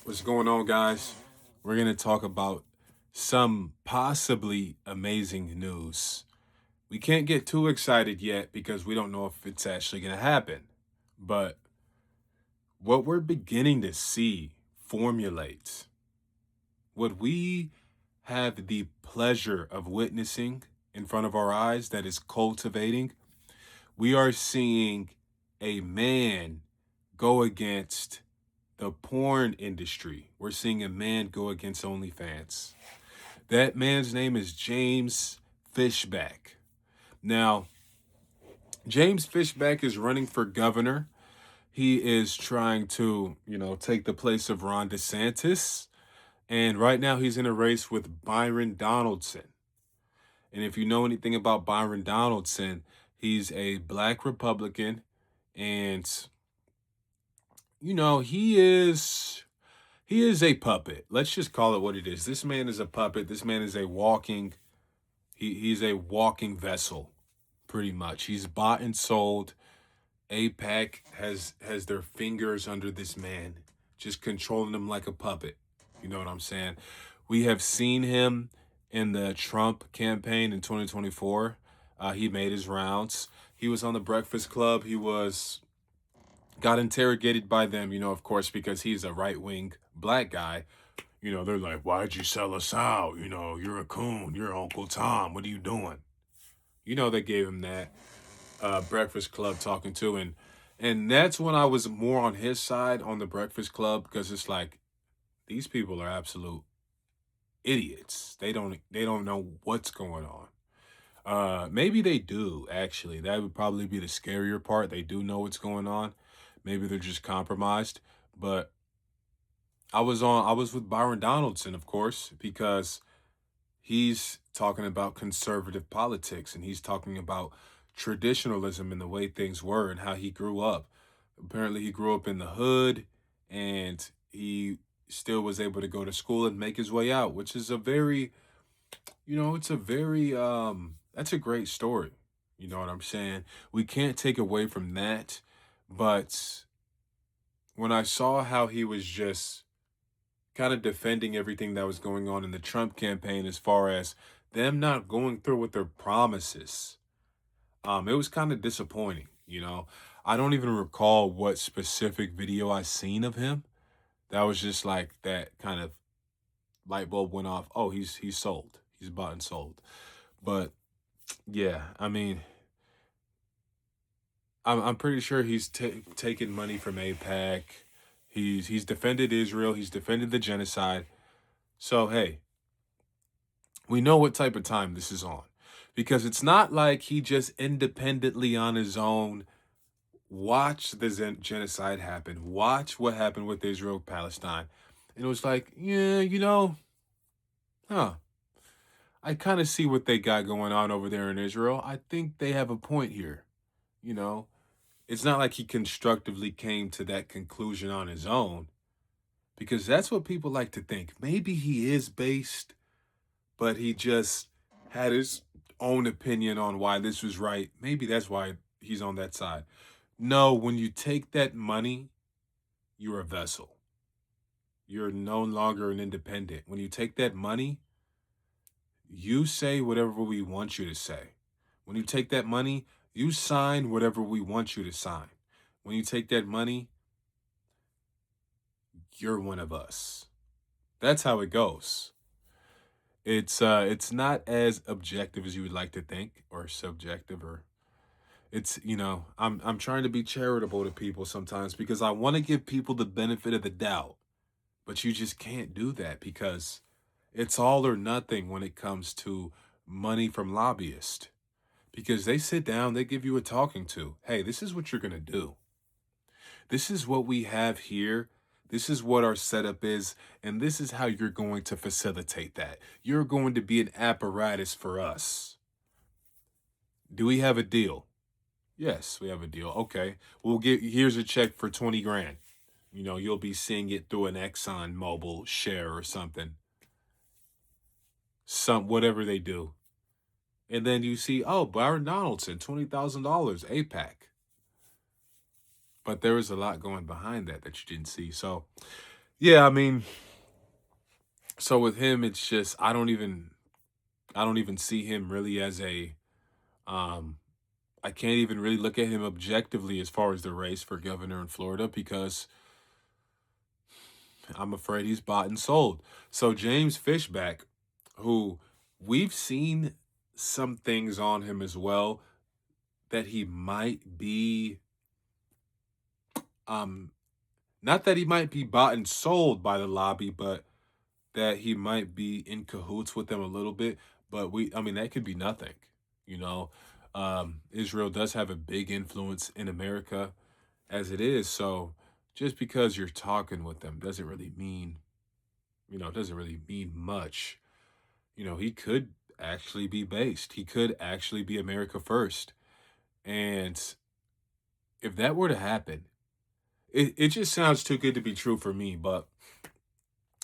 What's going on, guys? We're going to talk about some possibly amazing news. We can't get too excited yet because we don't know if it's actually going to happen. But what we're beginning to see formulate, what we have the pleasure of witnessing in front of our eyes that is cultivating, we are seeing a man go against the porn industry. We're seeing a man go against OnlyFans. That man's name is James Fishback. Now, James Fishback is running for governor. He is trying to, take the place of Ron DeSantis. And right now he's in a race with Byron Donaldson. And if you know anything about Byron Donaldson, he's a black Republican. And, he is a puppet. Let's just call it what it is. This man is a puppet. This man is a walking he's a walking vessel, pretty much. He's bought and sold. APAC has their fingers under this man, just controlling him like a puppet. You know what I'm saying? We have seen him in the Trump campaign in 2024. He made his rounds. He was on the Breakfast Club. He got interrogated by them, of course, because he's a right-wing black guy. They're like, why'd you sell us out? You're a coon. You're Uncle Tom. What are you doing? They gave him that Breakfast Club talking to. And that's when I was more on his side on the Breakfast Club, because it's like, these people are absolute idiots. They don't know what's going on. Maybe they do, actually. That would probably be the scarier part. They do know what's going on. Maybe they're just compromised. But I was with Byron Donaldson, of course, because he's talking about conservative politics, and he's talking about traditionalism and the way things were and how he grew up. Apparently he grew up in the hood, and he still was able to go to school and make his way out, which is a very, it's a very that's a great story. You know what I'm saying? We can't take away from that, but when I saw how he was just kind of defending everything that was going on in the Trump campaign as far as them not going through with their promises, it was kind of disappointing. I don't even recall what specific video I seen of him. That was just like that kind of light bulb went off. Oh, he's sold. He's bought and sold. But yeah, I mean, I'm pretty sure he's taken money from APAC. He's defended Israel. He's defended the genocide. So hey, we know what type of time this is on, because it's not like he just independently on his own watched the genocide happen, watch what happened with Israel Palestine, and it was like, yeah, huh, I kind of see what they got going on over there in Israel. I think they have a point here. You know, it's not like he constructively came to that conclusion on his own, because that's what people like to think. Maybe he is based, but he just had his own opinion on why this was right. Maybe that's why he's on that side. No, when you take that money, you're a vessel. You're no longer an independent. When you take that money, you say whatever we want you to say. When you take that money, you sign whatever we want you to sign. When you take that money, you're one of us. That's how it goes. It's not as objective as you would like to think, or subjective, or I'm trying to be charitable to people sometimes, because I want to give people the benefit of the doubt. But you just can't do that, because it's all or nothing when it comes to money from lobbyists. Because they sit down, they give you a talking to. Hey, this is what you're going to do. This is what we have here. This is what our setup is. And this is how you're going to facilitate that. You're going to be an apparatus for us. Do we have a deal? Yes, we have a deal. Okay. Here's a check for 20 grand. You'll be seeing it through an Exxon Mobil share or something. Whatever they do. And then you see, oh, Byron Donaldson, $20,000, APAC. But there was a lot going behind that you didn't see. So Yeah, I mean, so with him, it's just I don't even see him really as a um I can't even really look at him objectively as far as the race for governor in Florida because I'm afraid he's bought and sold. So James Fishback, who we've seen some things on him as well that he might be um not that he might be bought and sold by the lobby, but that he might be in cahoots with them a little bit. But I mean, that could be nothing, you know. Israel does have a big influence in America as it is. So just because you're talking with them doesn't really mean, doesn't really mean much. He could actually be based. He could actually be America first. And if that were to happen, it just sounds too good to be true for me. But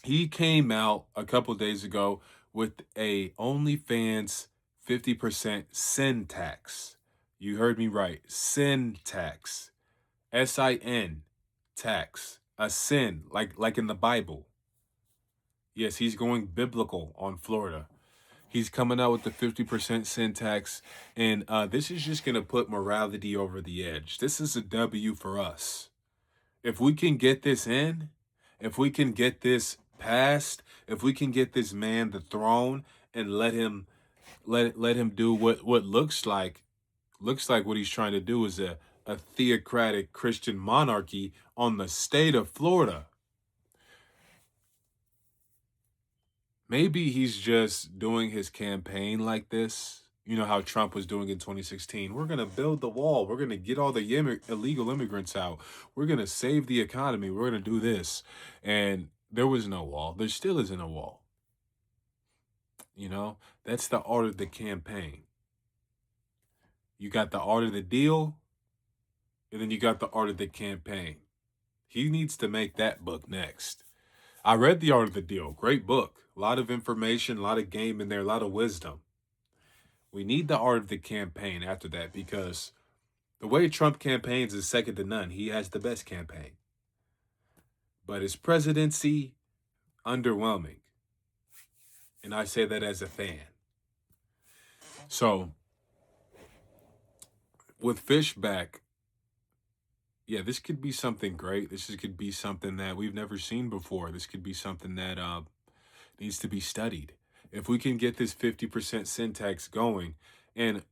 he came out a couple days ago with a OnlyFans 50% sin tax. You heard me right. Sin tax. SIN tax. A sin, like in the Bible. Yes, he's going biblical on Florida. He's coming out with the 50% sin tax, and this is just going to put morality over the edge. This is a W for us. If we can get this in, if we can get this passed, if we can get this man the throne and let him do what looks like what he's trying to do is a theocratic Christian monarchy on the state of Florida. Maybe he's just doing his campaign like this. You know how Trump was doing in 2016. We're going to build the wall. We're going to get all the illegal immigrants out. We're going to save the economy. We're going to do this. And there was no wall. There still isn't a wall. That's the art of the campaign. You got the art of the deal, and then you got the art of the campaign. He needs to make that book next. I read The Art of the Deal. Great book. A lot of information, a lot of game in there, a lot of wisdom. We need the art of the campaign after that because the way Trump campaigns is second to none. He has the best campaign. But his presidency, underwhelming. And I say that as a fan. So, with Fishback, yeah, this could be something great. Could be something that we've never seen before. This could be something that needs to be studied. If we can get this 50% syntax going, and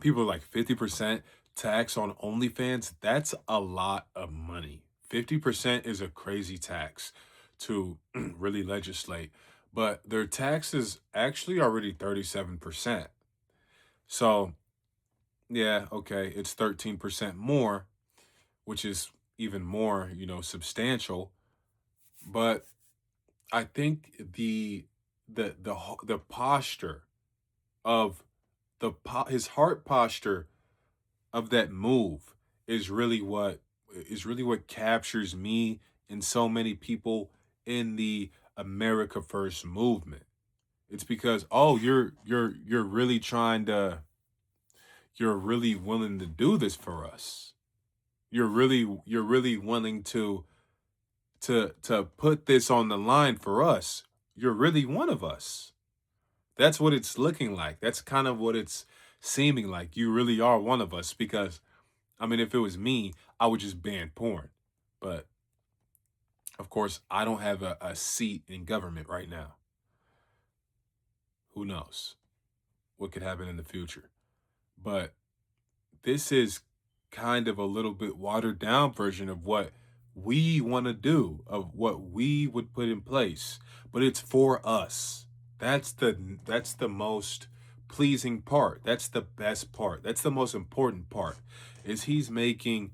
people are like 50% tax on OnlyFans, that's a lot of money. 50% is a crazy tax to really legislate, but their tax is actually already 37%. So, yeah, okay, it's 13% more, which is even more, substantial. But I think the posture of his heart posture of that move is really what captures me and so many people in the America First movement. It's because you're really you're really willing to do this for us. You're really willing to put this on the line for us. You're really one of us. That's what it's looking like. That's kind of what it's seeming like. You really are one of us because I mean, if it was me, I would just ban porn. But of course, I don't have a seat in government right now. Who knows what could happen in the future? But this is kind of a little bit watered down version of what we want to do, of what we would put in place. But it's for us. That's the most pleasing part. That's the best part. That's the most important part. Is he's making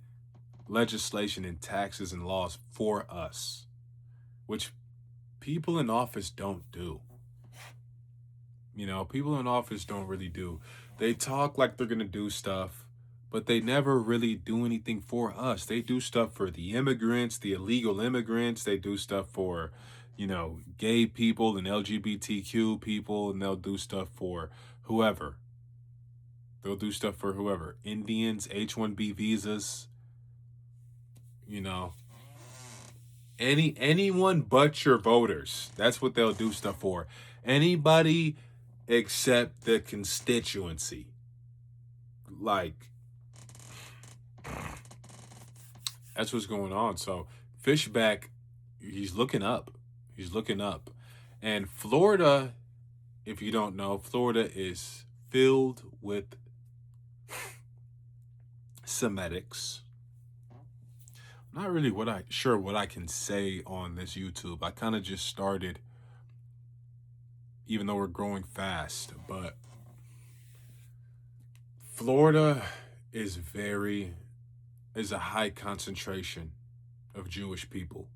legislation and taxes and laws for us, which people in office don't do. People in office don't really do. They talk like they're going to do stuff, but they never really do anything for us. They do stuff for the immigrants, the illegal immigrants. They do stuff for, gay people and LGBTQ people, and they'll do stuff for whoever. They'll do stuff for whoever. Indians, H-1B visas, you know. Anyone but your voters. That's what they'll do stuff for. Anybody except the constituency. Like, that's what's going on. So Fishback, he's looking up. He's looking up. And Florida, if you don't know, Florida is filled with Semitics. Not really what I can say on this YouTube. I kind of just started, even though we're growing fast, but Florida is a high concentration of Jewish people.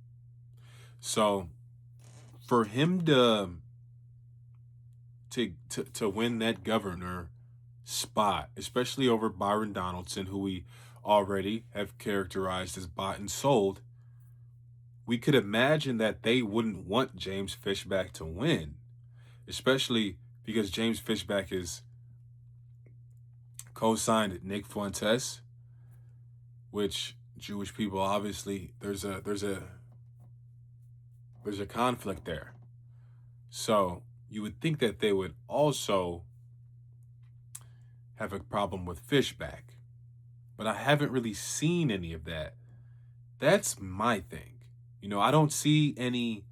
So for him to win that governor spot, especially over Byron Donaldson, who we already have characterized as bought and sold, we could imagine that they wouldn't want James Fishback to win, especially because James Fishback is co-signed Nick Fuentes, which Jewish people obviously there's a conflict there. So you would think that they would also have a problem with Fishback, but I haven't really seen any of that. That's my thing. You know, I don't see any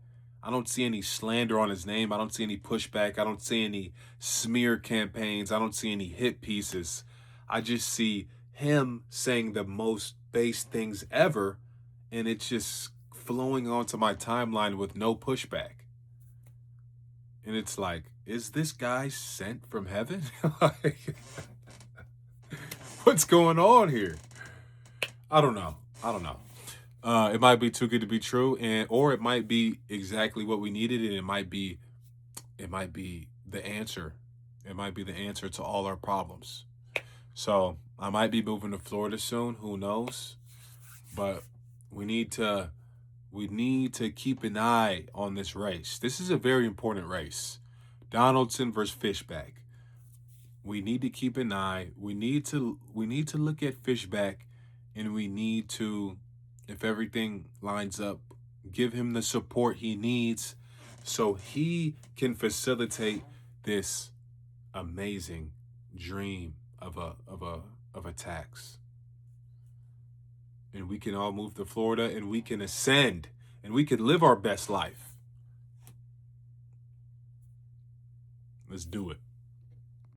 slander on his name. I don't see any pushback. I don't see any smear campaigns. I don't see any hit pieces. I just see him saying the most base things ever, and it's just flowing onto my timeline with no pushback. And it's like, is this guy sent from heaven? Like, what's going on here? I don't know. It might be too good to be true, or it might be exactly what we needed, and it might be the answer. It might be the answer to all our problems. So I might be moving to Florida soon. Who knows? But we need to keep an eye on this race. This is a very important race. Donaldson versus Fishback. We need to keep an eye. We need to look at Fishback, and we need to, if everything lines up, give him the support he needs so he can facilitate this amazing dream of a tax. And we can all move to Florida, and we can ascend, and we can live our best life. Let's do it.